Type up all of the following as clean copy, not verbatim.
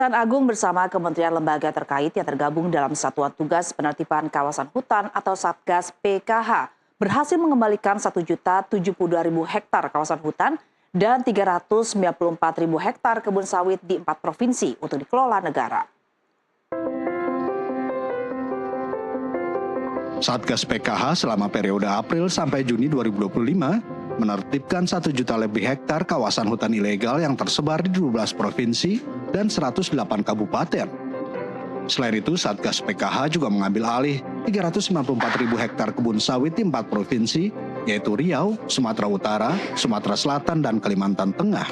Kejaksaan Agung bersama kementerian lembaga terkait yang tergabung dalam Satuan Tugas Penertiban Kawasan Hutan atau Satgas PKH berhasil mengembalikan 1.072.000 hektar kawasan hutan dan 394.000 hektar kebun sawit di 4 provinsi untuk dikelola negara. Satgas PKH selama periode April sampai Juni 2025 menertibkan 1 juta lebih hektar kawasan hutan ilegal yang tersebar di 12 provinsi dan 108 kabupaten. Selain itu, Satgas PKH juga mengambil alih 394.000 hektar kebun sawit di 4 provinsi, yaitu Riau, Sumatera Utara, Sumatera Selatan, dan Kalimantan Tengah.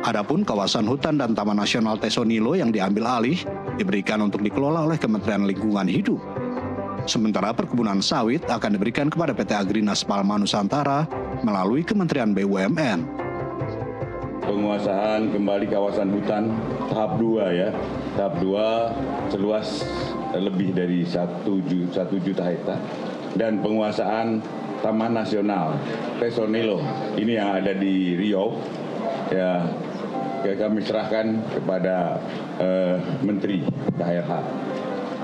Adapun kawasan hutan dan Taman Nasional Tesonilo yang diambil alih diberikan untuk dikelola oleh Kementerian Lingkungan Hidup. Sementara perkebunan sawit akan diberikan kepada PT Agrinas Palma Nusantara melalui Kementerian BUMN. Penguasaan kembali kawasan hutan tahap 2 ya. Tahap 2 seluas lebih dari 1 juta hektar. Dan penguasaan Taman Nasional Tesonilo ini yang ada di Riau ya, kami serahkan kepada Menteri KLH.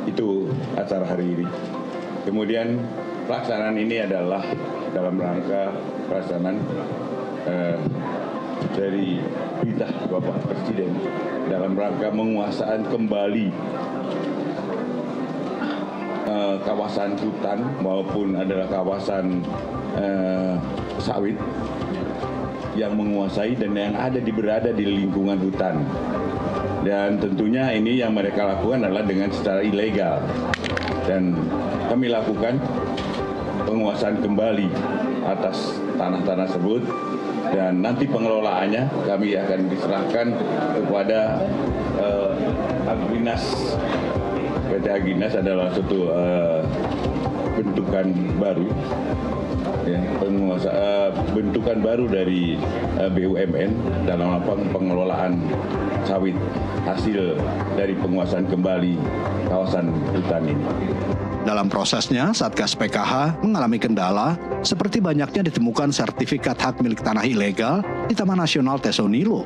Itu acara hari ini. Kemudian pelaksanaan ini adalah dalam rangka pelaksanaan dari perintah Bapak Presiden dalam rangka penguasaan kembali kawasan hutan maupun adalah kawasan sawit yang menguasai dan yang berada di lingkungan hutan. Dan tentunya ini yang mereka lakukan adalah dengan secara ilegal. Dan kami lakukan penguasaan kembali atas tanah-tanah tersebut. Dan nanti pengelolaannya kami akan diserahkan kepada Agrinas. PT Agrinas adalah suatu bentukan baru. Ya, bentukan baru dari BUMN dalam pengelolaan sawit hasil dari penguasaan kembali kawasan hutan ini. Dalam prosesnya, Satgas PKH mengalami kendala seperti banyaknya ditemukan sertifikat hak milik tanah ilegal di Taman Nasional Tesonilo.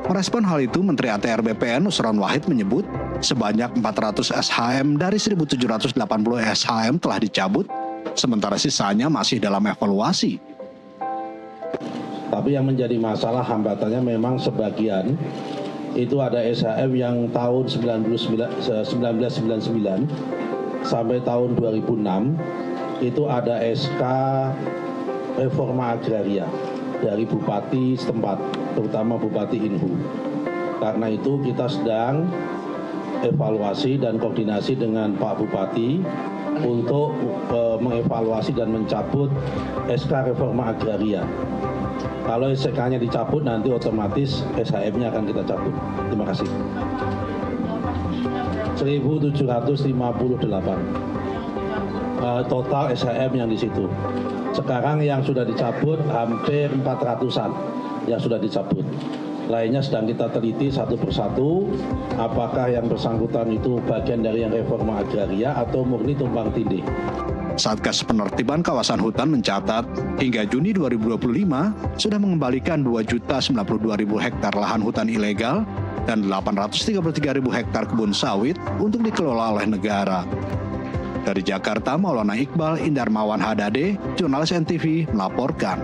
Merespon hal itu, Menteri ATR BPN Nusron Wahid menyebut sebanyak 400 SHM dari 1.780 SHM telah dicabut, sementara sisanya masih dalam evaluasi. Tapi yang menjadi masalah hambatannya memang sebagian itu ada SHM yang tahun 1999 sampai tahun 2006 itu ada SK Reforma Agraria dari Bupati setempat, terutama Bupati Inhu. Karena itu kita sedang evaluasi dan koordinasi dengan Pak Bupati untuk mengevaluasi dan mencabut SK Reforma Agraria. Kalau SK-nya dicabut, nanti otomatis SHM-nya akan kita cabut. Terima kasih. 1.758 total SHM yang di situ. Sekarang yang sudah dicabut hampir 400-an yang sudah dicabut. Lainnya sedang kita teliti satu persatu, apakah yang bersangkutan itu bagian dari yang reforma agraria atau murni tumpang tindih. Satgas Penertiban Kawasan Hutan mencatat hingga Juni 2025 sudah mengembalikan 2.092.000 hektar lahan hutan ilegal dan 833.000 hektar kebun sawit untuk dikelola oleh negara. Dari Jakarta, Maulana Iqbal Indarmawan Hadade, Jurnalis NTV melaporkan.